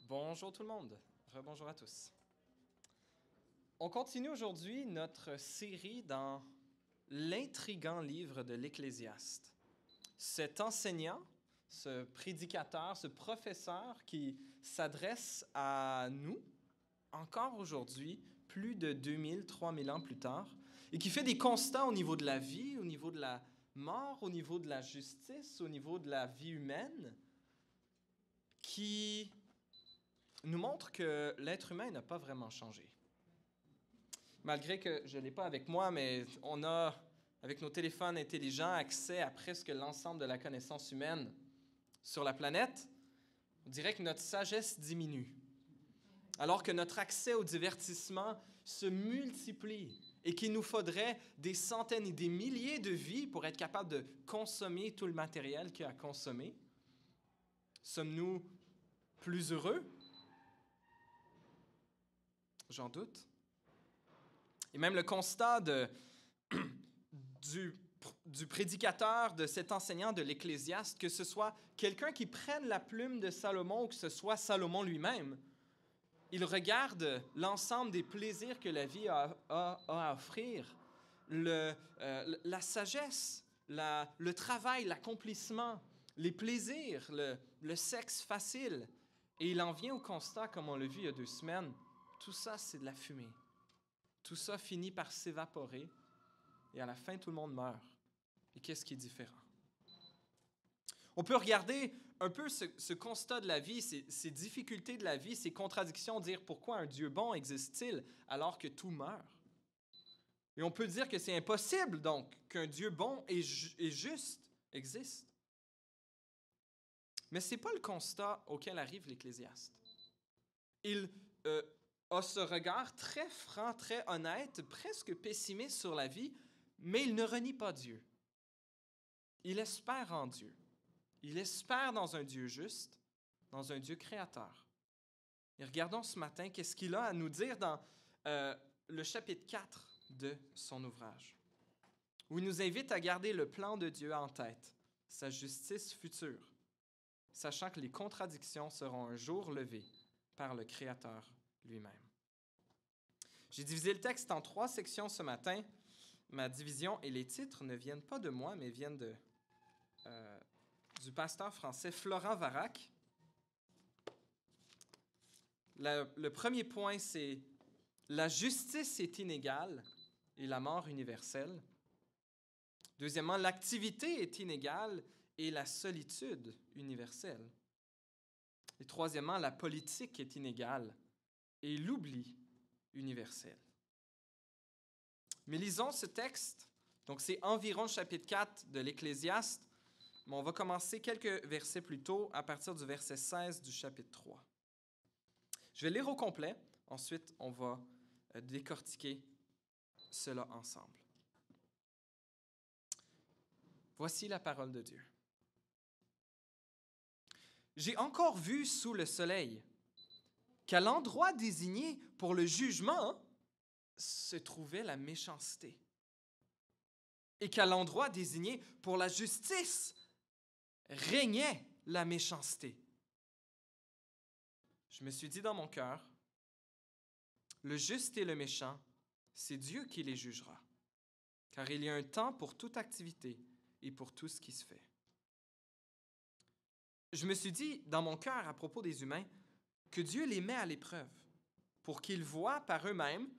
Bonjour tout le monde. Rebonjour à tous. On continue aujourd'hui notre série dans l'intriguant livre de l'Ecclésiaste. Cet enseignant, ce prédicateur, ce professeur qui s'adresse à nous encore aujourd'hui, plus de 2000, 3000 ans plus tard, et qui fait des constats au niveau de la vie, au niveau de la mort, au niveau de la justice, au niveau de la vie humaine, qui nous montre que l'être humain n'a pas vraiment changé. Malgré que je ne l'ai pas avec moi, mais on a, avec nos téléphones intelligents, accès à presque l'ensemble de la connaissance humaine sur la planète, on dirait que notre sagesse diminue. Alors que notre accès au divertissement se multiplie et qu'il nous faudrait des centaines et des milliers de vies pour être capable de consommer tout le matériel qu'il y a à consommer. Sommes-nous plus heureux? J'en doute. Et même le constat du prédicateur, de cet enseignant de l'Ecclésiaste, que ce soit quelqu'un qui prenne la plume de Salomon ou que ce soit Salomon lui-même, il regarde l'ensemble des plaisirs que la vie a à offrir, la sagesse, le travail, l'accomplissement, les plaisirs, le sexe facile. Et il en vient au constat, comme on l'a vu il y a 2 semaines, tout ça, c'est de la fumée. Tout ça finit par s'évaporer et à la fin, tout le monde meurt. Et qu'est-ce qui est différent? On peut regarder un peu ce constat de la vie, ces difficultés de la vie, ces contradictions, dire pourquoi un Dieu bon existe-t-il alors que tout meurt? Et on peut dire que c'est impossible, donc, qu'un Dieu bon et juste existe. Mais ce n'est pas le constat auquel arrive l'Ecclésiaste. Il a ce regard très franc, très honnête, presque pessimiste sur la vie, mais il ne renie pas Dieu. Il espère en Dieu. Il espère dans un Dieu juste, dans un Dieu créateur. Et regardons ce matin qu'est-ce qu'il a à nous dire dans le chapitre 4 de son ouvrage, où il nous invite à garder le plan de Dieu en tête, sa justice future, sachant que les contradictions seront un jour levées par le Créateur lui-même. J'ai divisé le texte en 3 sections ce matin. Ma division et les titres ne viennent pas de moi, mais viennent du pasteur français Florent Varac. Le premier point, c'est « La justice est inégale et la mort universelle ». Deuxièmement, « L'activité est inégale et la solitude universelle ». Et troisièmement, « La politique est inégale et l'oubli universel ». Mais lisons ce texte. Donc, c'est environ le chapitre 4 de l'Ecclésiaste, mais on va commencer quelques versets plus tôt, à partir du verset 16 du chapitre 3. Je vais lire au complet, ensuite on va décortiquer cela ensemble. Voici la parole de Dieu. J'ai encore vu sous le soleil qu'à l'endroit désigné pour le jugement se trouvait la méchanceté, et qu'à l'endroit désigné pour la justice régnait la méchanceté. Je me suis dit dans mon cœur, le juste et le méchant, c'est Dieu qui les jugera, car il y a un temps pour toute activité et pour tout ce qui se fait. Je me suis dit dans mon cœur à propos des humains que Dieu les met à l'épreuve pour qu'ils voient par eux-mêmes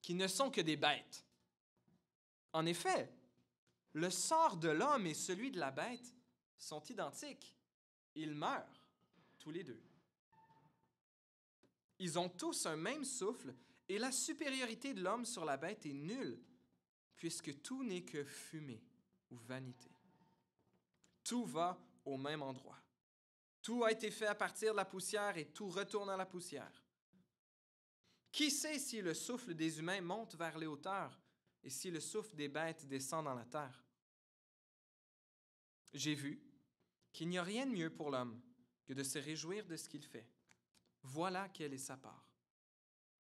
qu'ils ne sont que des bêtes. En effet, le sort de l'homme et celui de la bête sont identiques. Ils meurent, tous les deux. Ils ont tous un même souffle et la supériorité de l'homme sur la bête est nulle, puisque tout n'est que fumée ou vanité. Tout va au même endroit. Tout a été fait à partir de la poussière et tout retourne à la poussière. Qui sait si le souffle des humains monte vers les hauteurs et si le souffle des bêtes descend dans la terre? J'ai vu qu'il n'y a rien de mieux pour l'homme que de se réjouir de ce qu'il fait. Voilà quelle est sa part.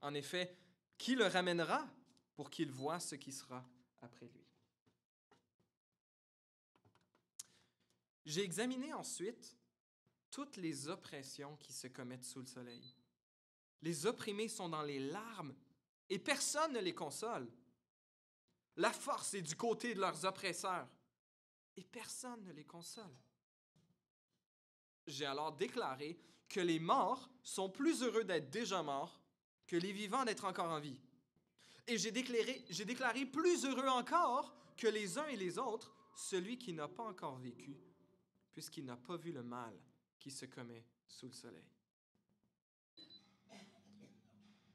En effet, qui le ramènera pour qu'il voie ce qui sera après lui? J'ai examiné ensuite toutes les oppressions qui se commettent sous le soleil. Les opprimés sont dans les larmes et personne ne les console. La force est du côté de leurs oppresseurs et personne ne les console. J'ai alors déclaré que les morts sont plus heureux d'être déjà morts que les vivants d'être encore en vie. Et j'ai déclaré plus heureux encore que les uns et les autres, celui qui n'a pas encore vécu, puisqu'il n'a pas vu le mal qui se commet sous le soleil.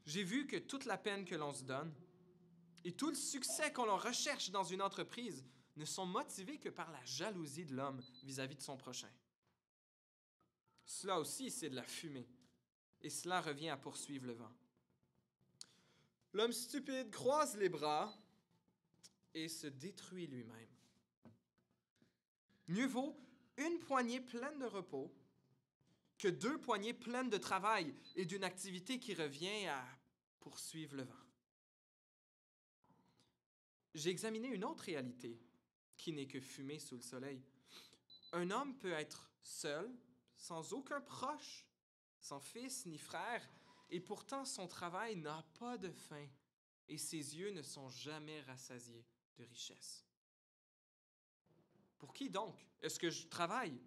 J'ai vu que toute la peine que l'on se donne et tout le succès qu'on recherche dans une entreprise ne sont motivés que par la jalousie de l'homme vis-à-vis de son prochain. Cela aussi, c'est de la fumée, et cela revient à poursuivre le vent. L'homme stupide croise les bras et se détruit lui-même. Mieux vaut une poignée pleine de repos que 2 poignées pleines de travail et d'une activité qui revient à poursuivre le vent. J'ai examiné une autre réalité qui n'est que fumée sous le soleil. Un homme peut être seul, sans aucun proche, sans fils ni frère, et pourtant son travail n'a pas de fin et ses yeux ne sont jamais rassasiés de richesse. Pour qui donc est-ce que je travaille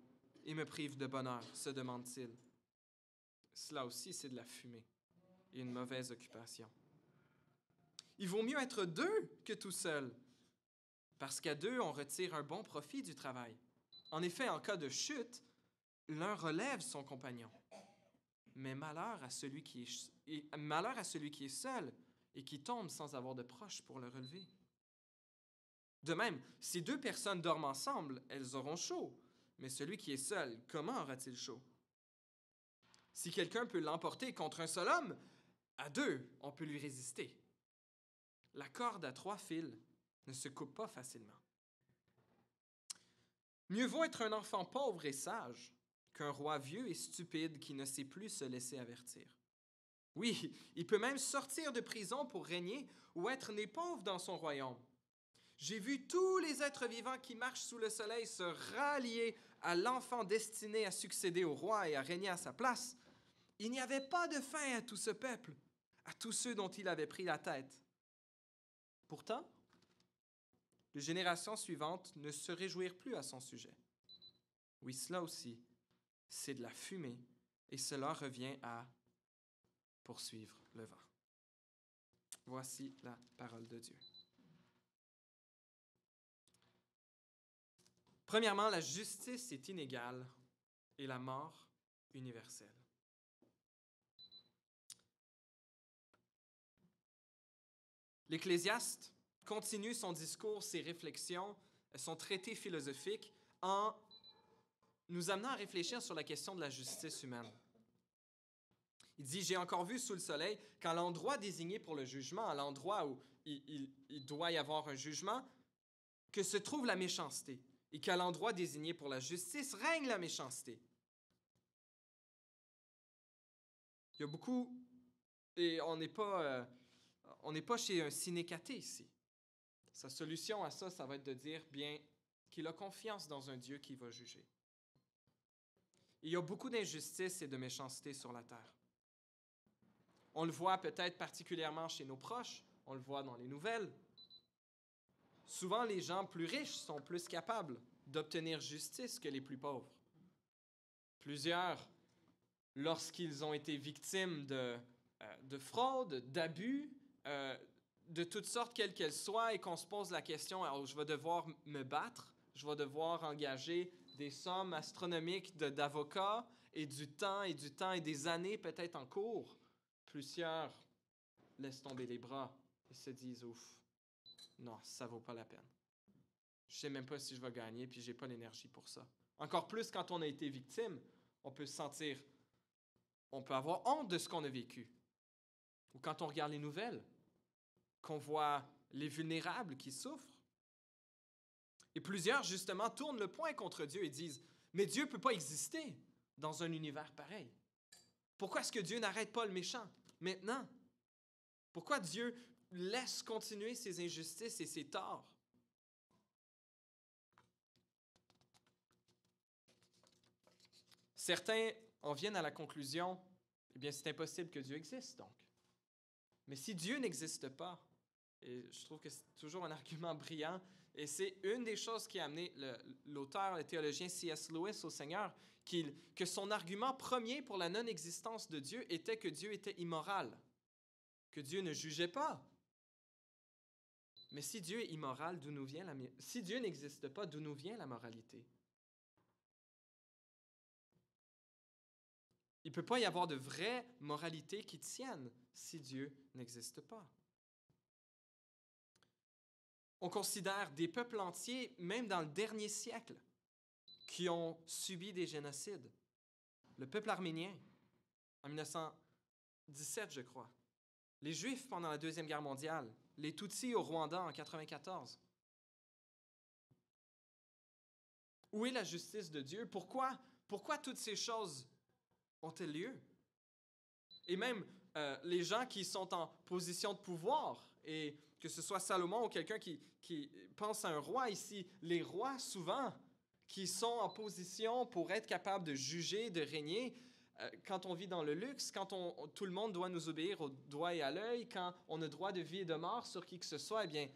et me prive de bonheur, se demande-t-il. Cela aussi, c'est de la fumée et une mauvaise occupation. Il vaut mieux être 2 que tout seul, parce qu'à 2, on retire un bon profit du travail. En effet, en cas de chute, l'un relève son compagnon. Mais malheur à celui qui est seul et qui tombe sans avoir de proche pour le relever. De même, si 2 personnes dorment ensemble, elles auront chaud. Mais celui qui est seul, comment aura-t-il chaud? Si quelqu'un peut l'emporter contre un seul homme, à 2, on peut lui résister. La corde à 3 fils ne se coupe pas facilement. Mieux vaut être un enfant pauvre et sage qu'un roi vieux et stupide qui ne sait plus se laisser avertir. Oui, il peut même sortir de prison pour régner ou être né pauvre dans son royaume. J'ai vu tous les êtres vivants qui marchent sous le soleil se rallier à l'enfant destiné à succéder au roi et à régner à sa place. Il n'y avait pas de fin à tout ce peuple, à tous ceux dont il avait pris la tête. Pourtant, les générations suivantes ne se réjouirent plus à son sujet. Oui, cela aussi, c'est de la fumée et cela revient à poursuivre le vent. Voici la parole de Dieu. Premièrement, la justice est inégale et la mort universelle. L'Ecclésiaste continue son discours, ses réflexions, son traité philosophique en nous amenant à réfléchir sur la question de la justice humaine. Il dit, j'ai encore vu sous le soleil qu'à l'endroit désigné pour le jugement, à l'endroit où il doit y avoir un jugement, que se trouve la méchanceté, et qu'à l'endroit désigné pour la justice règne la méchanceté. Il y a beaucoup, et on n'est pas chez un synécaté ici. Sa solution à ça, ça va être de dire, bien, qu'il a confiance dans un Dieu qui va juger. Il y a beaucoup d'injustice et de méchanceté sur la terre. On le voit peut-être particulièrement chez nos proches, on le voit dans les nouvelles. Souvent, les gens plus riches sont plus capables d'obtenir justice que les plus pauvres. Plusieurs, lorsqu'ils ont été victimes de fraude, d'abus, de toutes sortes, quelles qu'elles soient, et qu'on se pose la question, alors je vais devoir me battre, je vais devoir engager des sommes astronomiques d'avocats et du temps et des années peut-être en cours. Plusieurs laissent tomber les bras et se disent, ouf, non, ça vaut pas la peine. Je sais même pas si je vais gagner, puis j'ai pas l'énergie pour ça. Encore plus quand on a été victime, on peut se sentir, on peut avoir honte de ce qu'on a vécu. Ou quand on regarde les nouvelles, qu'on voit les vulnérables qui souffrent. Et plusieurs, justement, tournent le poing contre Dieu et disent, mais Dieu ne peut pas exister dans un univers pareil. Pourquoi est-ce que Dieu n'arrête pas le méchant maintenant? Pourquoi Dieu laisse continuer ses injustices et ses torts? Certains en viennent à la conclusion, eh bien, c'est impossible que Dieu existe, donc. Mais si Dieu n'existe pas, et je trouve que c'est toujours un argument brillant, et c'est une des choses qui a amené l'auteur, le théologien C.S. Lewis au Seigneur, que son argument premier pour la non-existence de Dieu était que Dieu était immoral, que Dieu ne jugeait pas. Mais si Dieu est immoral, si Dieu n'existe pas, d'où nous vient la moralité? Il ne peut pas y avoir de vraie moralité qui tienne si Dieu n'existe pas. On considère des peuples entiers, même dans le dernier siècle, qui ont subi des génocides. Le peuple arménien, en 1917, je crois. Les Juifs pendant la Deuxième Guerre mondiale. Les Tutsis au Rwanda en 1994. Où est la justice de Dieu? Pourquoi toutes ces choses ont-elles lieu? Et même les gens qui sont en position de pouvoir, et que ce soit Salomon ou quelqu'un qui pense à un roi ici, les rois souvent qui sont en position pour être capables de juger, de régner, quand on vit dans le luxe, quand tout le monde doit nous obéir au doigt et à l'œil, quand on a droit de vie et de mort sur qui que ce soit, eh bien,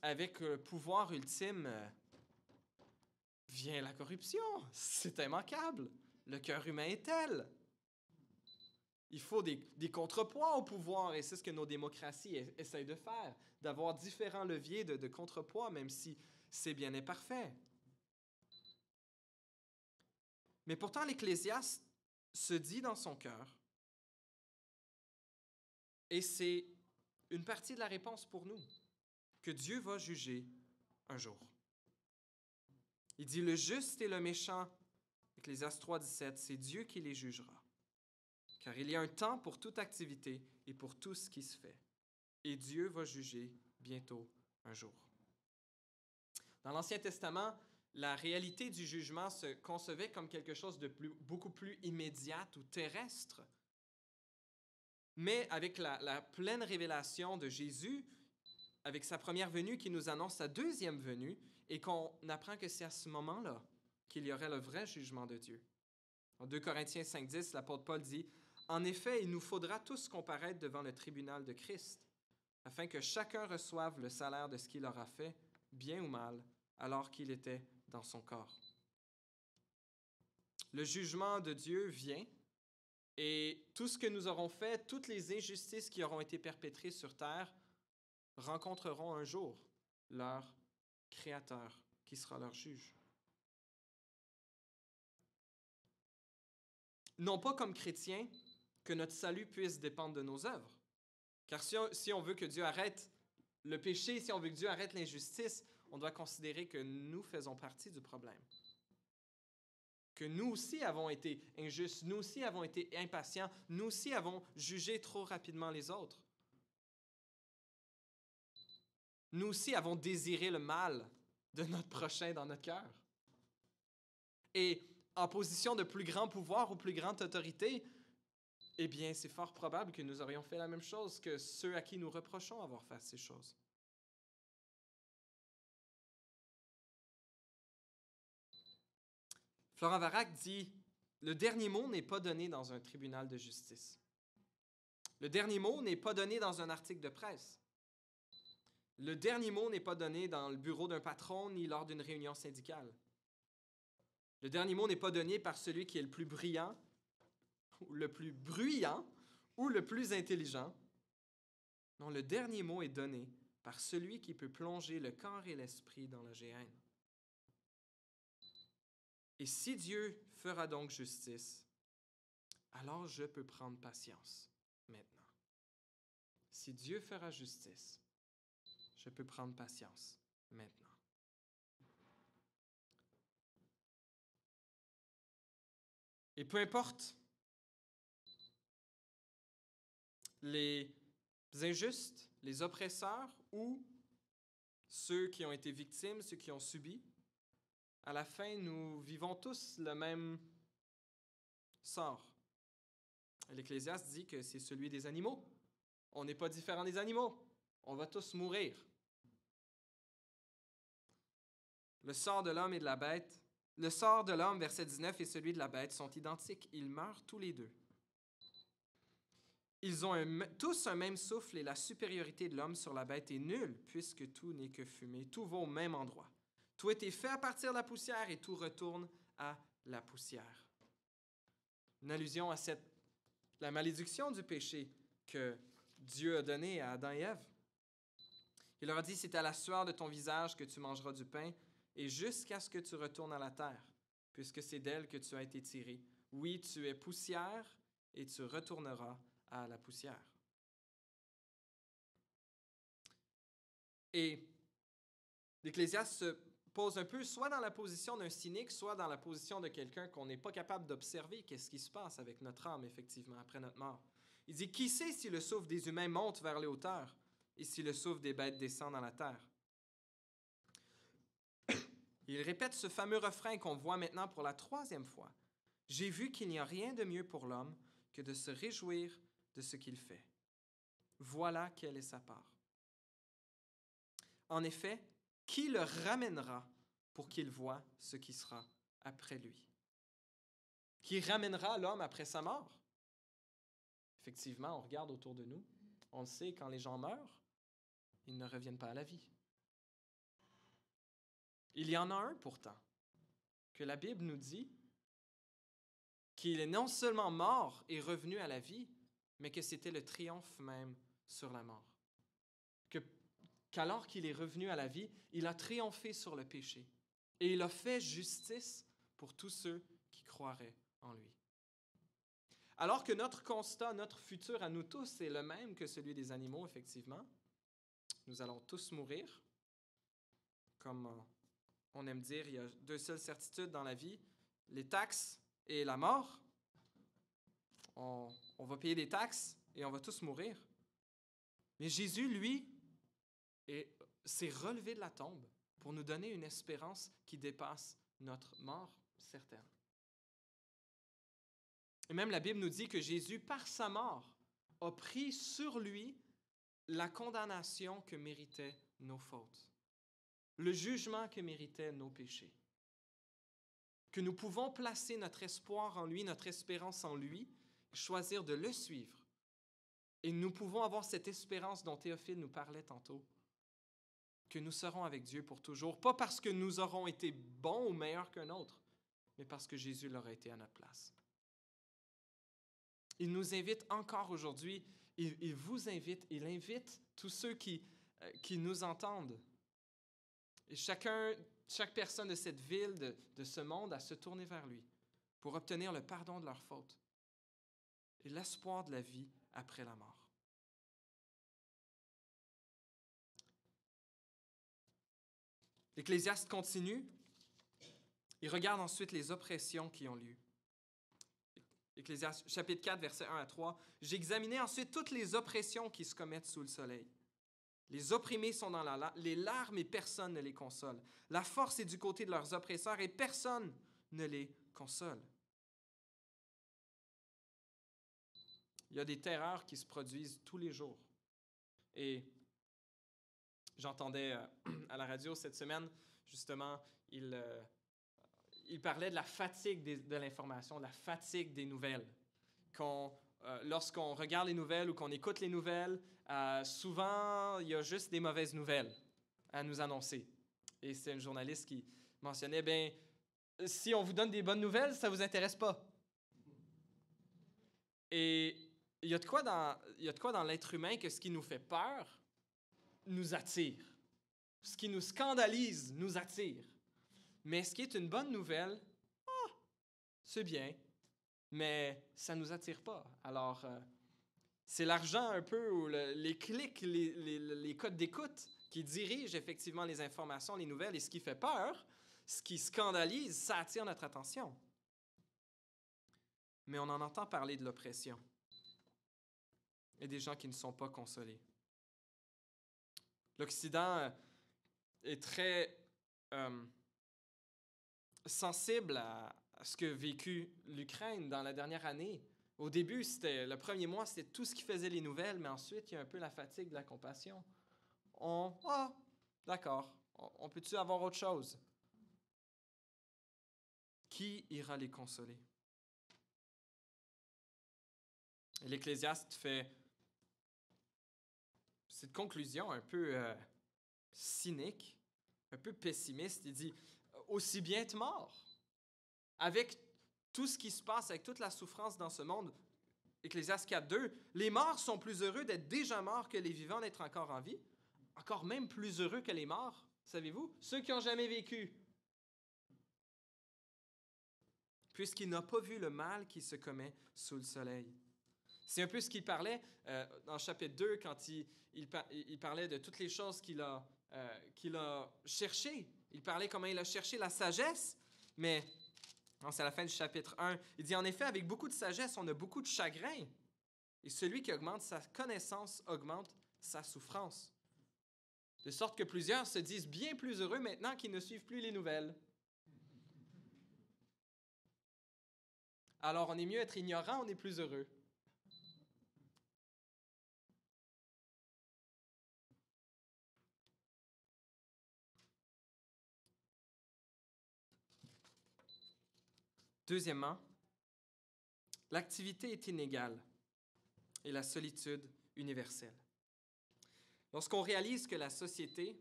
avec le pouvoir ultime vient la corruption. C'est immanquable. Le cœur humain est tel. Il faut des contrepoids au pouvoir, et c'est ce que nos démocraties essayent de faire, d'avoir différents leviers de contrepoids, même si c'est bien imparfait. Mais pourtant, l'Ecclésiaste se dit dans son cœur, et c'est une partie de la réponse pour nous, que Dieu va juger un jour. Il dit, le juste et le méchant, Ecclésiaste 3,17, c'est Dieu qui les jugera. Car il y a un temps pour toute activité et pour tout ce qui se fait. Et Dieu va juger bientôt un jour. Dans l'Ancien Testament, la réalité du jugement se concevait comme quelque chose de beaucoup plus immédiat ou terrestre. Mais avec la pleine révélation de Jésus, avec sa première venue qui nous annonce sa deuxième venue, et qu'on apprend que c'est à ce moment-là qu'il y aurait le vrai jugement de Dieu. En 2 Corinthiens 5,10, l'apôtre Paul dit « En effet, il nous faudra tous comparaître devant le tribunal de Christ, afin que chacun reçoive le salaire de ce qu'il aura fait, bien ou mal, alors qu'il était dans son corps. » Le jugement de Dieu vient, et tout ce que nous aurons fait, toutes les injustices qui auront été perpétrées sur terre, rencontreront un jour leur Créateur, qui sera leur juge. Non pas comme chrétiens que notre salut puisse dépendre de nos œuvres. Car si on veut que Dieu arrête le péché, si on veut que Dieu arrête l'injustice, on doit considérer que nous faisons partie du problème. Que nous aussi avons été injustes, nous aussi avons été impatients, nous aussi avons jugé trop rapidement les autres. Nous aussi avons désiré le mal de notre prochain dans notre cœur. Et en position de plus grand pouvoir ou plus grande autorité, eh bien, c'est fort probable que nous aurions fait la même chose que ceux à qui nous reprochons avoir fait ces choses. Florent Varac dit « Le dernier mot n'est pas donné dans un tribunal de justice. Le dernier mot n'est pas donné dans un article de presse. Le dernier mot n'est pas donné dans le bureau d'un patron ni lors d'une réunion syndicale. Le dernier mot n'est pas donné par celui qui est le plus brillant, ou le plus bruyant, ou le plus intelligent. Non, le dernier mot est donné par celui qui peut plonger le corps et l'esprit dans la géhenne. Et si Dieu fera donc justice, alors je peux prendre patience maintenant. Si Dieu fera justice, je peux prendre patience maintenant. Et peu importe les injustes, les oppresseurs ou ceux qui ont été victimes, ceux qui ont subi, à la fin, nous vivons tous le même sort. L'Ecclésiaste dit que c'est celui des animaux. On n'est pas différent des animaux. On va tous mourir. Le sort de l'homme et de la bête, Le sort de l'homme, verset 19, et celui de la bête sont identiques. Ils meurent tous les deux. Ils ont tous un même souffle et la supériorité de l'homme sur la bête est nulle, puisque tout n'est que fumée. Tout va au même endroit. Tout a été fait à partir de la poussière et tout retourne à la poussière. Une allusion à la malédiction du péché que Dieu a donnée à Adam et Ève. Il leur a dit, c'est à la sueur de ton visage que tu mangeras du pain et jusqu'à ce que tu retournes à la terre, puisque c'est d'elle que tu as été tiré. Oui, tu es poussière et tu retourneras à la poussière. Et l'Ecclésiaste se pose un peu soit dans la position d'un cynique, soit dans la position de quelqu'un qu'on n'est pas capable d'observer qu'est-ce qui se passe avec notre âme, effectivement, après notre mort. Il dit, qui sait si le souffle des humains monte vers les hauteurs et si le souffle des bêtes descend dans la terre? Il répète ce fameux refrain qu'on voit maintenant pour la 3e fois. J'ai vu qu'il n'y a rien de mieux pour l'homme que de se réjouir de ce qu'il fait. Voilà quelle est sa part. En effet, qui le ramènera pour qu'il voie ce qui sera après lui? Qui ramènera l'homme après sa mort? Effectivement, on regarde autour de nous. On le sait, quand les gens meurent, ils ne reviennent pas à la vie. Il y en a un pourtant, que la Bible nous dit qu'il est non seulement mort et revenu à la vie, mais que c'était le triomphe même sur la mort. Qu'alors qu'il est revenu à la vie, il a triomphé sur le péché et il a fait justice pour tous ceux qui croiraient en lui. Alors que notre constat, notre futur à nous tous est le même que celui des animaux, effectivement, nous allons tous mourir. Comme on aime dire, il y a 2 seules certitudes dans la vie, les taxes et la mort. On va payer des taxes et on va tous mourir. Mais Jésus, lui, s'est relevé de la tombe pour nous donner une espérance qui dépasse notre mort certaine. Et même la Bible nous dit que Jésus, par sa mort, a pris sur lui la condamnation que méritaient nos fautes, le jugement que méritaient nos péchés. Que nous pouvons placer notre espoir en lui, notre espérance en lui, choisir de le suivre. Et nous pouvons avoir cette espérance dont Théophile nous parlait tantôt, que nous serons avec Dieu pour toujours, pas parce que nous aurons été bons ou meilleurs qu'un autre, mais parce que Jésus l'aura été à notre place. Il nous invite encore aujourd'hui, il vous invite, il invite tous ceux qui nous entendent, et chaque personne de cette ville, de ce monde, à se tourner vers lui pour obtenir le pardon de leurs fautes et l'espoir de la vie après la mort. L'Ecclésiaste continue. Il regarde ensuite les oppressions qui ont lieu. Ecclésiaste, chapitre 4, versets 1 à 3. « J'examinais ensuite toutes les oppressions qui se commettent sous le soleil. Les opprimés sont dans les larmes et personne ne les console. La force est du côté de leurs oppresseurs et personne ne les console. » Il y a des terreurs qui se produisent tous les jours. Et j'entendais à la radio cette semaine, justement, il parlait de la fatigue de l'information, de la fatigue des nouvelles. Lorsqu'on regarde les nouvelles ou qu'on écoute les nouvelles, souvent, il y a juste des mauvaises nouvelles à nous annoncer. Et c'est une journaliste qui mentionnait, bien, si on vous donne des bonnes nouvelles, ça ne vous intéresse pas. Et il y a de quoi dans l'être humain que ce qui nous fait peur nous attire. Ce qui nous scandalise nous attire. Mais ce qui est une bonne nouvelle, c'est bien, mais ça ne nous attire pas. Alors, c'est l'argent un peu, ou les clics, les codes d'écoute qui dirigent effectivement les informations, les nouvelles. Et ce qui fait peur, ce qui scandalise, ça attire notre attention. Mais on en entend parler de l'oppression et des gens qui ne sont pas consolés. L'Occident est très sensible à ce que vécu l'Ukraine dans la dernière année. Au début, le premier mois, c'était tout ce qui faisait les nouvelles, mais ensuite, il y a un peu la fatigue de la compassion. D'accord, on peut-tu avoir autre chose? qui ira les consoler? Et l'Ecclésiaste fait cette conclusion un peu cynique, un peu pessimiste. Il dit, aussi bien être mort. Avec tout ce qui se passe, avec toute la souffrance dans ce monde, Ecclésiaste 4.2, les morts sont plus heureux d'être déjà morts que les vivants d'être encore en vie. Encore même plus heureux que les morts, savez-vous? Ceux qui n'ont jamais vécu. Puisqu'il n'a pas vu le mal qui se commet sous le soleil. C'est un peu ce qu'il parlait dans le chapitre 2 quand il parlait de toutes les choses qu'il a cherchées. Il parlait comment il a cherché la sagesse, mais non, c'est à la fin du chapitre 1. Il dit, en effet, avec beaucoup de sagesse, on a beaucoup de chagrin. Et celui qui augmente sa connaissance augmente sa souffrance. De sorte que plusieurs se disent bien plus heureux maintenant qu'ils ne suivent plus les nouvelles. Alors, on est mieux être ignorant, on est plus heureux. Deuxièmement, l'activité est inégale et la solitude universelle. Lorsqu'on réalise que la société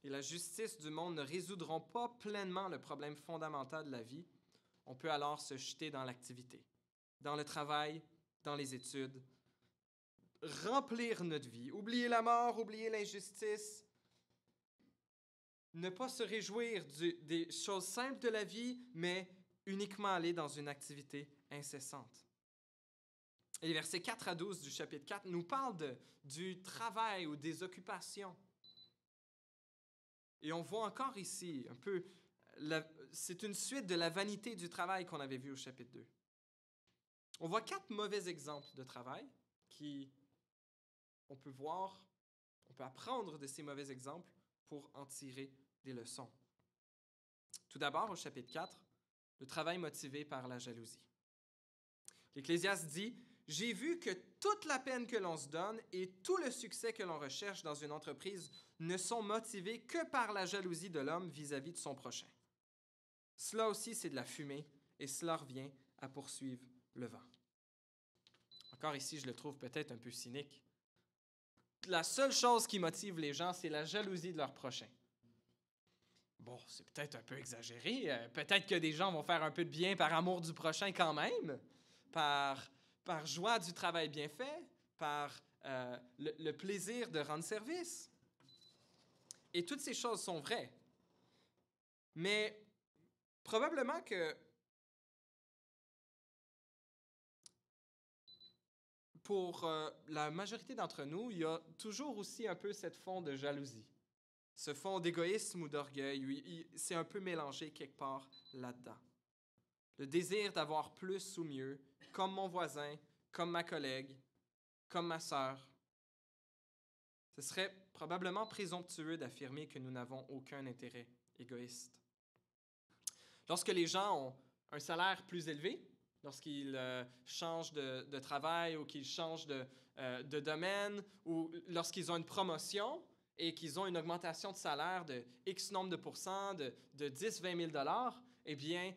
et la justice du monde ne résoudront pas pleinement le problème fondamental de la vie, on peut alors se jeter dans l'activité, dans le travail, dans les études, remplir notre vie, oublier la mort, oublier l'injustice, ne pas se réjouir des choses simples de la vie, mais uniquement aller dans une activité incessante. Et les versets 4 à 12 du chapitre 4 nous parlent du travail ou des occupations. Et on voit encore ici un peu, c'est une suite de la vanité du travail qu'on avait vu au chapitre 2. On voit 4 mauvais exemples de travail on peut voir, on peut apprendre de ces mauvais exemples pour en tirer des leçons. Tout d'abord, au chapitre 4, le travail motivé par la jalousie. L'Ecclésiaste dit, « J'ai vu que toute la peine que l'on se donne et tout le succès que l'on recherche dans une entreprise ne sont motivés que par la jalousie de l'homme vis-à-vis de son prochain. Cela aussi, c'est de la fumée et cela revient à poursuivre le vent. » Encore ici, je le trouve peut-être un peu cynique. La seule chose qui motive les gens, c'est la jalousie de leur prochain. Bon, c'est peut-être un peu exagéré. Peut-être que des gens vont faire un peu de bien par amour du prochain quand même, par joie du travail bien fait, par le plaisir de rendre service. Et toutes ces choses sont vraies. Mais probablement que pour la majorité d'entre nous, il y a toujours aussi un peu cette fond de jalousie. Ce fond d'égoïsme ou d'orgueil, c'est un peu mélangé quelque part là-dedans. Le désir d'avoir plus ou mieux, comme mon voisin, comme ma collègue, comme ma sœur. Ce serait probablement présomptueux d'affirmer que nous n'avons aucun intérêt égoïste. Lorsque les gens ont un salaire plus élevé, lorsqu'ils changent de travail ou qu'ils changent de domaine ou lorsqu'ils ont une promotion et qu'ils ont une augmentation de salaire de X nombre de pourcents, de 10-20 000 $, eh bien,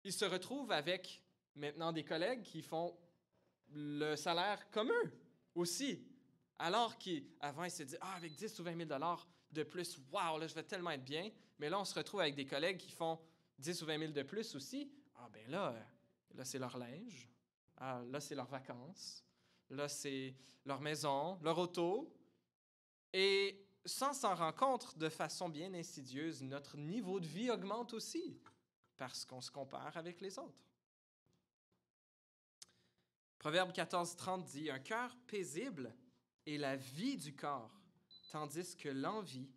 ils se retrouvent avec maintenant des collègues qui font le salaire comme eux aussi. Alors qu'avant, ils se disaient, avec 10 ou 20 000 $ de plus, wow, là, je vais tellement être bien. Mais là, on se retrouve avec des collègues qui font 10 ou 20 000 de plus aussi. Ben là, c'est leur linge. Là, c'est leurs vacances. Là, c'est leur maison, leur auto. Et sans s'en rendre compte, de façon bien insidieuse, notre niveau de vie augmente aussi parce qu'on se compare avec les autres. Proverbe 14:30 dit, « Un cœur paisible est la vie du corps, tandis que l'envie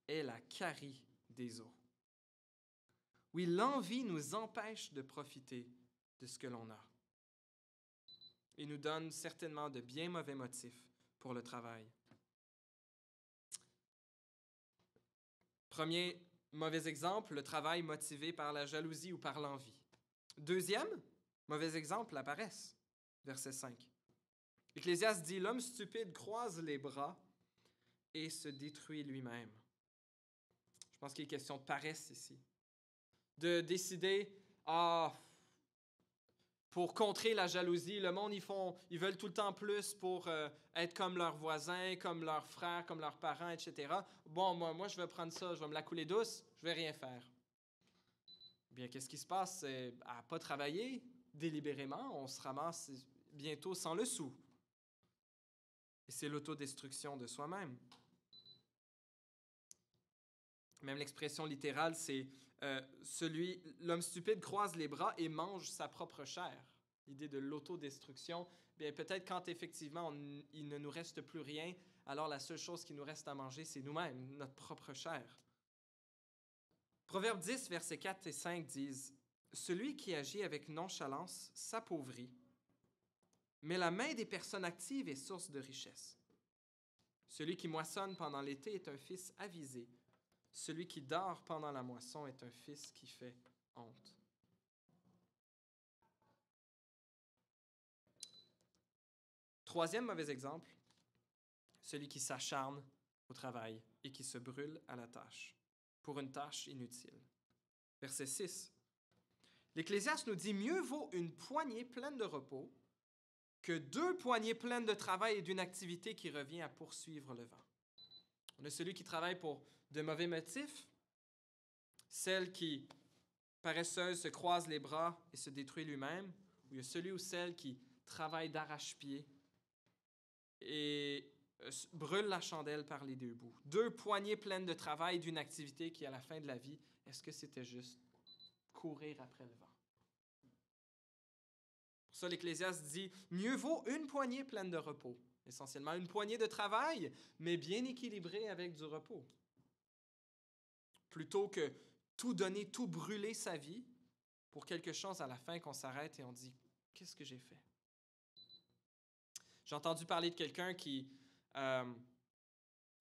est la carie des os. » Oui, l'envie nous empêche de profiter de ce que l'on a et nous donne certainement de bien mauvais motifs pour le travail. Premier mauvais exemple, le travail motivé par la jalousie ou par l'envie. Deuxième mauvais exemple, la paresse. Verset 5. Ecclésiaste dit, « L'homme stupide croise les bras et se détruit lui-même. » Je pense qu'il est question de paresse ici. de décider, pour contrer la jalousie, le monde, ils veulent tout le temps plus pour être comme leurs voisins, comme leurs frères, comme leurs parents, etc. Bon, moi, je vais prendre ça, je vais me la couler douce, je vais rien faire. Bien, qu'est-ce qui se passe? C'est à pas travailler délibérément, on se ramasse bientôt sans le sou. Et c'est l'autodestruction de soi-même. Même l'expression littérale, c'est l'homme stupide croise les bras et mange sa propre chair. L'idée de l'autodestruction, bien peut-être quand effectivement il ne nous reste plus rien, alors la seule chose qui nous reste à manger, c'est nous-mêmes, notre propre chair. Proverbe 10, versets 4 et 5 disent « Celui qui agit avec nonchalance s'appauvrit, mais la main des personnes actives est source de richesse. Celui qui moissonne pendant l'été est un fils avisé. Celui qui dort pendant la moisson est un fils qui fait honte. » Troisième mauvais exemple, celui qui s'acharne au travail et qui se brûle à la tâche, pour une tâche inutile. Verset 6. L'Ecclésiaste nous dit « Mieux vaut une poignée pleine de repos que 2 poignées pleines de travail et d'une activité qui revient à poursuivre le vent. » On a celui qui travaille pour de mauvais motifs, celle qui, paresseuse, se croise les bras et se détruit lui-même, ou il y a celui ou celle qui travaille d'arrache-pied et brûle la chandelle par les 2 bouts. 2 poignées pleines de travail d'une activité qui, à la fin de la vie, est-ce que c'était juste courir après le vent? Pour ça, l'Ecclésiaste dit « Mieux vaut une poignée pleine de repos ». Essentiellement une poignée de travail, mais bien équilibrée avec du repos. Plutôt que tout donner, tout brûler sa vie pour quelque chose à la fin qu'on s'arrête et on dit « Qu'est-ce que j'ai fait? » J'ai entendu parler de quelqu'un qui a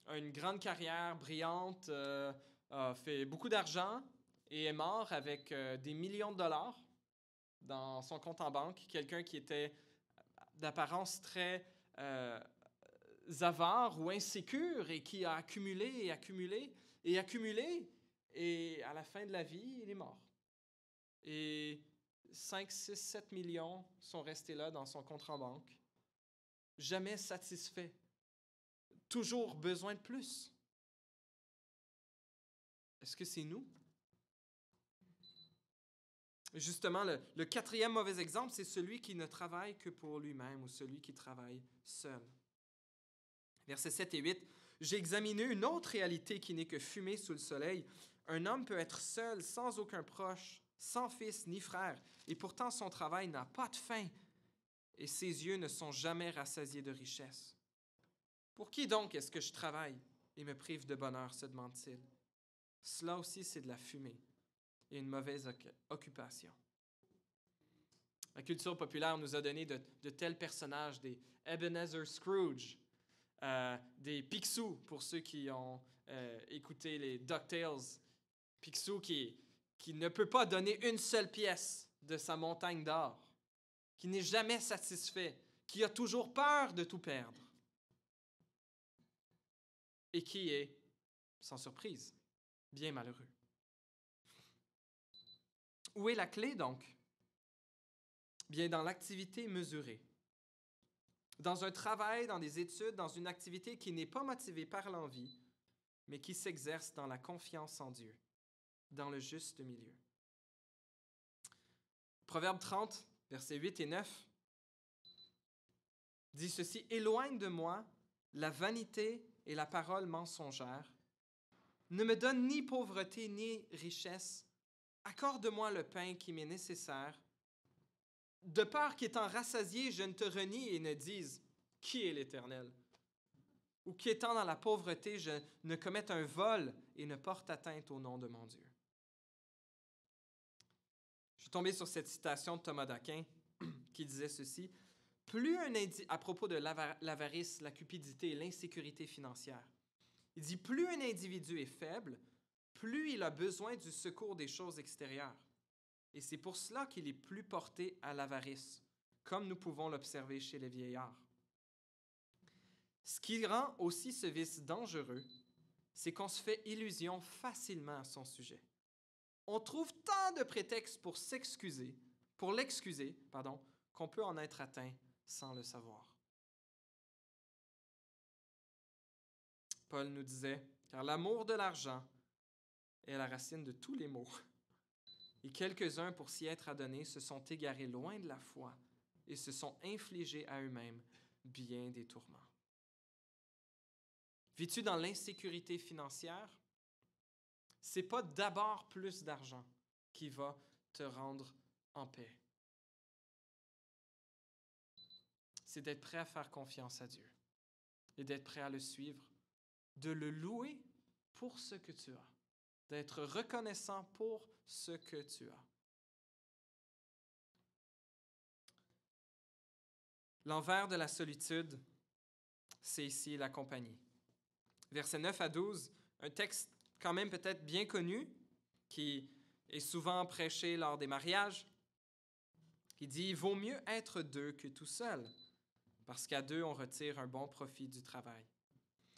une grande carrière brillante, a fait beaucoup d'argent et est mort avec des millions de dollars dans son compte en banque. Quelqu'un qui était d'apparence très avare ou insécure et qui a accumulé et accumulé et accumulé et à la fin de la vie, il est mort. Et 5, 6, 7 millions sont restés là dans son compte en banque. Jamais satisfait. Toujours besoin de plus. Est-ce que c'est nous? Justement, le 4e mauvais exemple, c'est celui qui ne travaille que pour lui-même ou celui qui travaille seul. Versets 7 et 8. « J'ai examiné une autre réalité qui n'est que fumée sous le soleil. Un homme peut être seul, sans aucun proche, sans fils ni frère, et pourtant son travail n'a pas de fin, et ses yeux ne sont jamais rassasiés de richesse. Pour qui donc est-ce que je travaille et me prive de bonheur, se demande-t-il. Cela aussi, c'est de la fumée et une mauvaise occupation. » La culture populaire nous a donné de tels personnages, des Ebenezer Scrooge, des Picsou, pour ceux qui ont écouté les DuckTales. Picsou qui ne peut pas donner une seule pièce de sa montagne d'or, qui n'est jamais satisfait, qui a toujours peur de tout perdre et qui est, sans surprise, bien malheureux. Où est la clé donc? Bien dans l'activité mesurée. Dans un travail, dans des études, dans une activité qui n'est pas motivée par l'envie, mais qui s'exerce dans la confiance en Dieu, dans le juste milieu. Proverbe 30, versets 8 et 9, dit ceci: « Éloigne de moi la vanité et la parole mensongère. Ne me donne ni pauvreté ni richesse. Accorde-moi le pain qui m'est nécessaire. De peur qu'étant rassasié, je ne te renie et ne dise, qui est l'Éternel? Ou qu'étant dans la pauvreté, je ne commette un vol et ne porte atteinte au nom de mon Dieu. » Je suis tombé sur cette citation de Thomas d'Aquin qui disait ceci: « Plus à propos de l'avarice, la cupidité et l'insécurité financière. Il dit, plus un individu est faible, plus il a besoin du secours des choses extérieures. Et c'est pour cela qu'il est plus porté à l'avarice, comme nous pouvons l'observer chez les vieillards. Ce qui rend aussi ce vice dangereux, c'est qu'on se fait illusion facilement à son sujet. On trouve tant de prétextes pour l'excuser, qu'on peut en être atteint sans le savoir. Paul nous disait, car l'amour de l'argent est la racine de tous les maux. Et quelques-uns, pour s'y être adonnés, se sont égarés loin de la foi et se sont infligés à eux-mêmes bien des tourments. Vis-tu dans l'insécurité financière? C'est pas d'abord plus d'argent qui va te rendre en paix. C'est d'être prêt à faire confiance à Dieu et d'être prêt à le suivre, de le louer pour ce que tu as, d'être reconnaissant pour ce que tu as. L'envers de la solitude, c'est ici la compagnie. Versets 9 à 12, un texte quand même peut-être bien connu, qui est souvent prêché lors des mariages, qui dit « Il vaut mieux être deux que tout seul, parce qu'à deux, on retire un bon profit du travail. »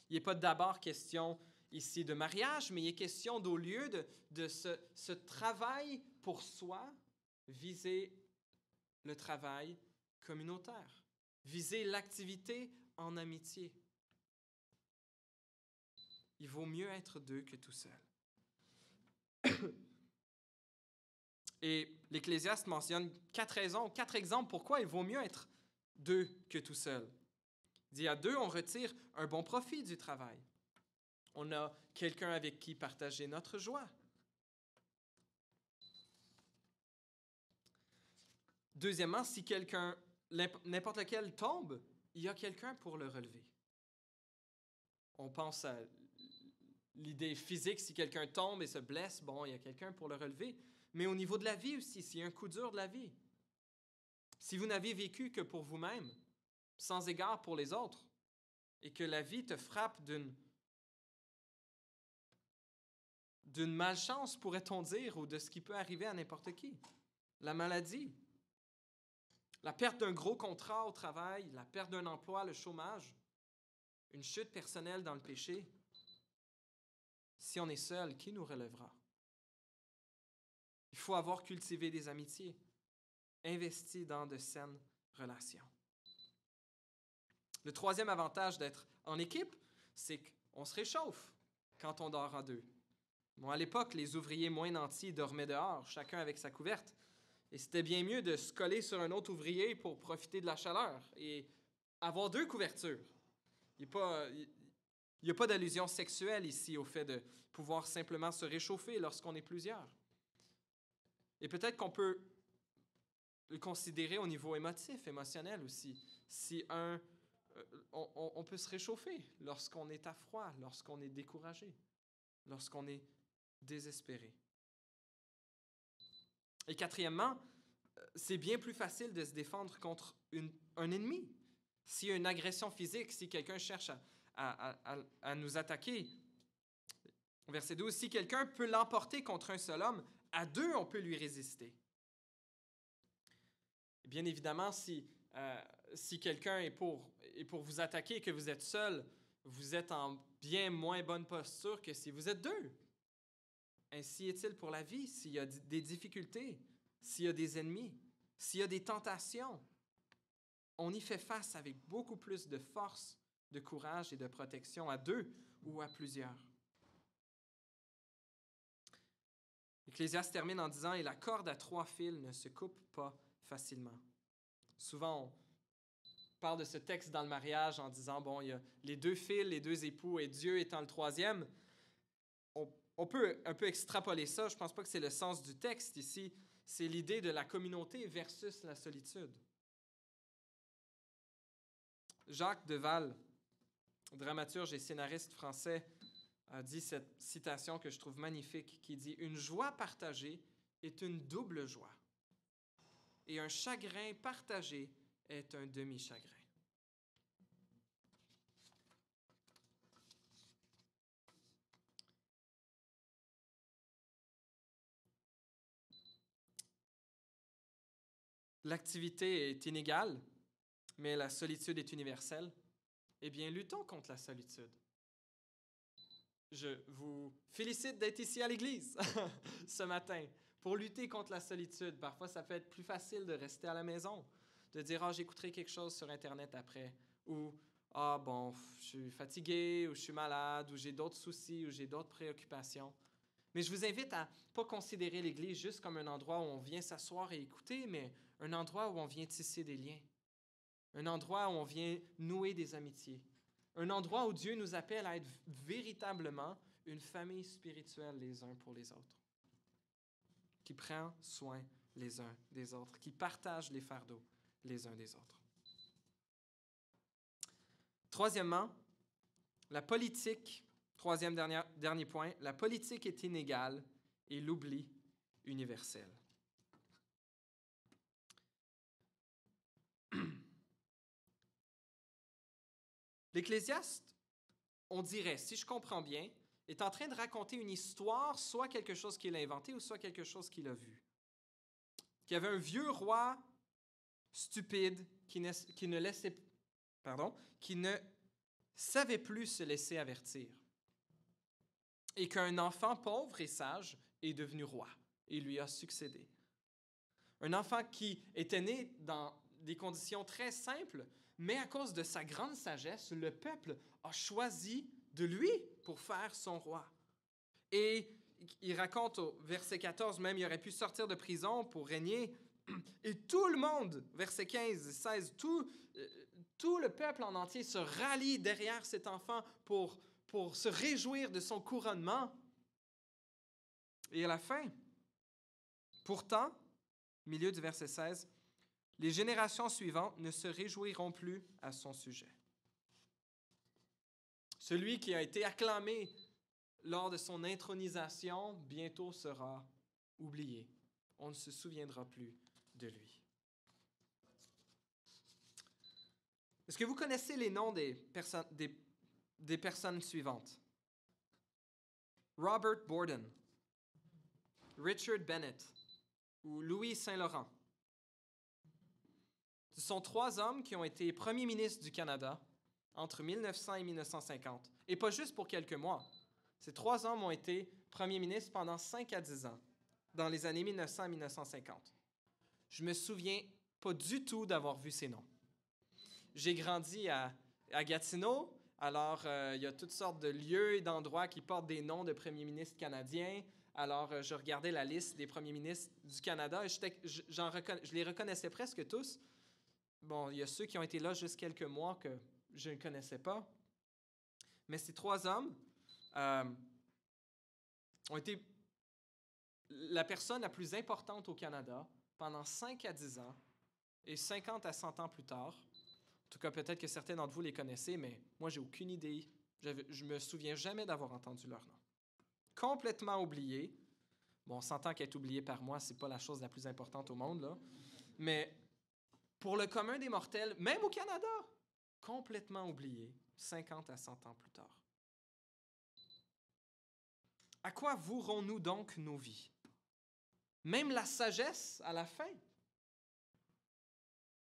Il n'est pas d'abord question ici de mariage, mais il est question d'au lieu de ce travail pour soi, viser le travail communautaire, viser l'activité en amitié. Il vaut mieux être deux que tout seul. Et l'Ecclésiaste mentionne 4 raisons, 4 exemples pourquoi il vaut mieux être deux que tout seul. Il dit à deux, on retire un bon profit du travail. On a quelqu'un avec qui partager notre joie. Deuxièmement, si quelqu'un, n'importe lequel tombe, il y a quelqu'un pour le relever. On pense à l'idée physique, si quelqu'un tombe et se blesse, bon, il y a quelqu'un pour le relever. Mais au niveau de la vie aussi, s'il y a un coup dur de la vie, si vous n'avez vécu que pour vous-même, sans égard pour les autres, et que la vie te frappe d'une malchance, pourrait-on dire, ou de ce qui peut arriver à n'importe qui, la maladie, la perte d'un gros contrat au travail, la perte d'un emploi, le chômage, une chute personnelle dans le péché, si on est seul, qui nous relèvera? Il faut avoir cultivé des amitiés, investi dans de saines relations. Le troisième avantage d'être en équipe, c'est qu'on se réchauffe quand on dort à deux. Bon, à l'époque, les ouvriers moins nantis dormaient dehors, chacun avec sa couverte. Et c'était bien mieux de se coller sur un autre ouvrier pour profiter de la chaleur et avoir deux couvertures. Il n'y a pas d'allusion sexuelle ici au fait de pouvoir simplement se réchauffer lorsqu'on est plusieurs. Et peut-être qu'on peut le considérer au niveau émotionnel aussi. Si on peut se réchauffer lorsqu'on est à froid, lorsqu'on est découragé, lorsqu'on est désespéré. Et quatrièmement, c'est bien plus facile de se défendre contre un ennemi. S'il y a une agression physique, si quelqu'un cherche à nous attaquer, verset 12, si quelqu'un peut l'emporter contre un seul homme, à deux, on peut lui résister. Et bien évidemment, si quelqu'un est pour vous attaquer et que vous êtes seul, vous êtes en bien moins bonne posture que si vous êtes deux. Ainsi est-il pour la vie, s'il y a des difficultés, s'il y a des ennemis, s'il y a des tentations. On y fait face avec beaucoup plus de force, de courage et de protection à deux ou à plusieurs. L'Ecclésiaste termine en disant « Et la corde à 3 fils ne se coupe pas facilement. » Souvent, on parle de ce texte dans le mariage en disant « Bon, il y a les 2 fils, les 2 époux et Dieu étant le 3e. » On peut un peu extrapoler ça. Je ne pense pas que c'est le sens du texte ici. C'est l'idée de la communauté versus la solitude. Jacques Deval, dramaturge et scénariste français, a dit cette citation que je trouve magnifique, qui dit « Une joie partagée est une double joie, et un chagrin partagé est un demi-chagrin. » L'activité est inégale, mais la solitude est universelle. Eh bien, luttons contre la solitude. je vous félicite d'être ici à l'Église ce matin pour lutter contre la solitude. Parfois, ça peut être plus facile de rester à la maison, de dire « Ah, j'écouterai quelque chose sur Internet après » ou « Ah, bon, je suis fatigué » ou « Je suis malade » ou « J'ai d'autres soucis » ou « J'ai d'autres préoccupations ». Mais je vous invite à ne pas considérer l'Église juste comme un endroit où on vient s'asseoir et écouter, mais un endroit où on vient tisser des liens, un endroit où on vient nouer des amitiés, un endroit où Dieu nous appelle à être véritablement une famille spirituelle les uns pour les autres, qui prend soin les uns des autres, qui partage les fardeaux les uns des autres. Troisièmement, la politique, dernier point, la politique est inégale et l'oubli universel. L'Ecclésiaste, on dirait, si je comprends bien, est en train de raconter une histoire, soit quelque chose qu'il a inventé ou soit quelque chose qu'il a vu. Qu'il y avait un vieux roi stupide qui ne savait plus se laisser avertir. Et qu'un enfant pauvre et sage est devenu roi et lui a succédé. Un enfant qui était né dans des conditions très simples, mais à cause de sa grande sagesse, le peuple a choisi de lui pour faire son roi. Et il raconte au verset 14, même, il aurait pu sortir de prison pour régner. Et tout le monde, verset 15 et 16, tout le peuple en entier se rallie derrière cet enfant pour se réjouir de son couronnement. Et à la fin, pourtant, milieu du verset 16, les générations suivantes ne se réjouiront plus à son sujet. Celui qui a été acclamé lors de son intronisation, bientôt sera oublié. On ne se souviendra plus de lui. Est-ce que vous connaissez les noms des personnes suivantes? Robert Borden, Richard Bennett ou Louis Saint-Laurent. Ce sont 3 hommes qui ont été premiers ministres du Canada entre 1900 et 1950. Et pas juste pour quelques mois. Ces 3 hommes ont été premiers ministres pendant 5 à 10 ans, dans les années 1900 à 1950. Je me souviens pas du tout d'avoir vu ces noms. J'ai grandi à Gatineau, alors il y a toutes sortes de lieux et d'endroits qui portent des noms de premiers ministres canadiens. Alors je regardais la liste des premiers ministres du Canada et je les reconnaissais presque tous. Bon, il y a ceux qui ont été là juste quelques mois que je ne connaissais pas. Mais ces 3 hommes ont été la personne la plus importante au Canada pendant 5 à 10 ans et 50 à 100 ans plus tard. En tout cas, peut-être que certains d'entre vous les connaissez, mais moi, j'ai aucune idée. Je me souviens jamais d'avoir entendu leur nom. Complètement oublié. Bon, on s'entend qu'être oublié par moi, c'est pas la chose la plus importante au monde, là. Mais pour le commun des mortels, même au Canada, complètement oublié, 50 à 100 ans plus tard. À quoi vouerons-nous donc nos vies? Même la sagesse à la fin.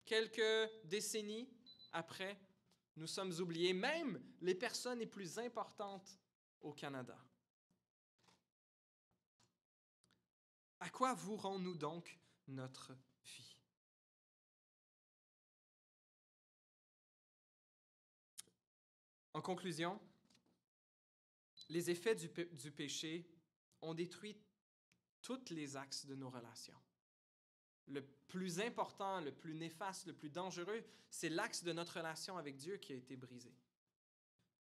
Quelques décennies après, nous sommes oubliés, même les personnes les plus importantes au Canada. À quoi vouerons-nous donc notre vie? En conclusion, les effets du péché ont détruit tous les axes de nos relations. Le plus important, le plus néfaste, le plus dangereux, c'est l'axe de notre relation avec Dieu qui a été brisé.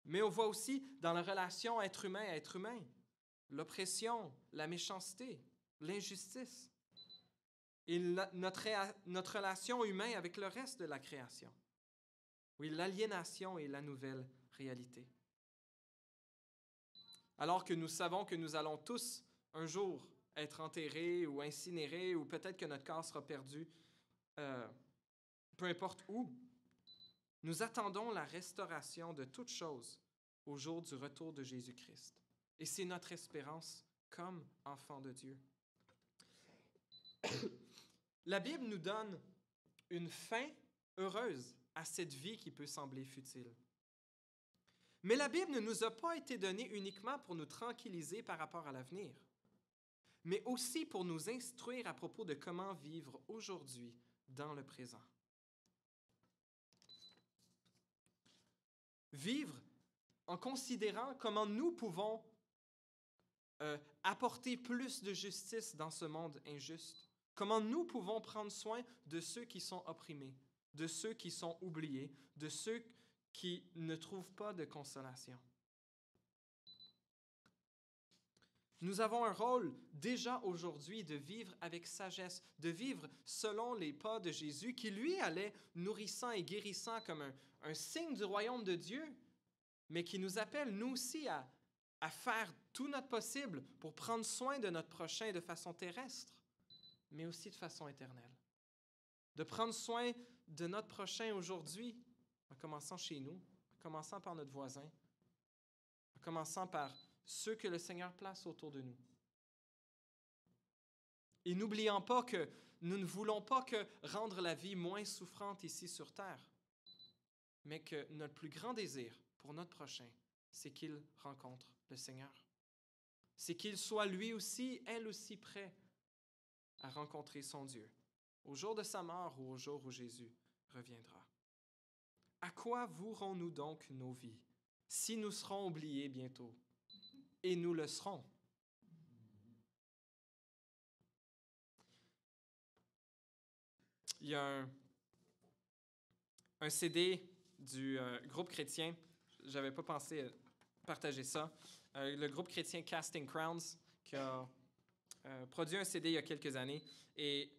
Mais on voit aussi dans la relation être humain à être humain, l'oppression, la méchanceté, l'injustice et notre relation humaine avec le reste de la création. Oui, l'aliénation est la nouvelle réalité. Alors que nous savons que nous allons tous un jour être enterrés ou incinérés, ou peut-être que notre corps sera perdu, peu importe où, nous attendons la restauration de toutes choses au jour du retour de Jésus-Christ. Et c'est notre espérance comme enfants de Dieu. La Bible nous donne une fin heureuse à cette vie qui peut sembler futile. Mais la Bible ne nous a pas été donnée uniquement pour nous tranquilliser par rapport à l'avenir, mais aussi pour nous instruire à propos de comment vivre aujourd'hui, dans le présent. Vivre en considérant comment nous pouvons apporter plus de justice dans ce monde injuste, comment nous pouvons prendre soin de ceux qui sont opprimés, de ceux qui sont oubliés, de ceux qui ne trouvent pas de consolation. Nous avons un rôle déjà aujourd'hui de vivre avec sagesse, de vivre selon les pas de Jésus qui, lui, allait nourrissant et guérissant comme un signe du royaume de Dieu, mais qui nous appelle, nous aussi, à faire tout notre possible pour prendre soin de notre prochain de façon terrestre, mais aussi de façon éternelle. De prendre soin de notre prochain aujourd'hui, en commençant chez nous, en commençant par notre voisin, en commençant par ceux que le Seigneur place autour de nous. Et n'oublions pas que nous ne voulons pas que rendre la vie moins souffrante ici sur terre, mais que notre plus grand désir pour notre prochain, c'est qu'il rencontre le Seigneur. C'est qu'il soit lui aussi, elle aussi prêt à rencontrer son Dieu, au jour de sa mort ou au jour où Jésus reviendra. À quoi vouerons-nous donc nos vies si nous serons oubliés bientôt? Et nous le serons. Il y a un CD du groupe chrétien, je n'avais pas pensé partager ça, le groupe chrétien Casting Crowns, qui a produit un CD il y a quelques années. Et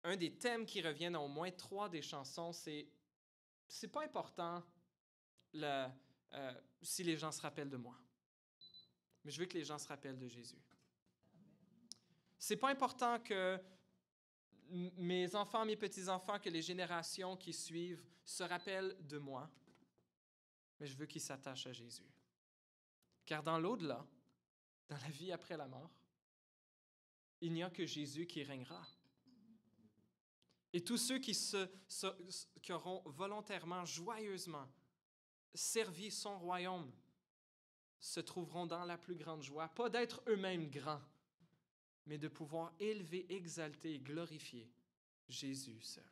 un des thèmes qui reviennent dans au moins 3 des chansons, c'est pas important si les gens se rappellent de moi, mais je veux que les gens se rappellent de Jésus. C'est pas important que mes enfants, mes petits-enfants, que les générations qui suivent se rappellent de moi, mais je veux qu'ils s'attachent à Jésus. Car dans l'au-delà, dans la vie après la mort, il n'y a que Jésus qui régnera. Et tous ceux qui auront volontairement, joyeusement servi son royaume se trouveront dans la plus grande joie, pas d'être eux-mêmes grands, mais de pouvoir élever, exalter et glorifier Jésus seul.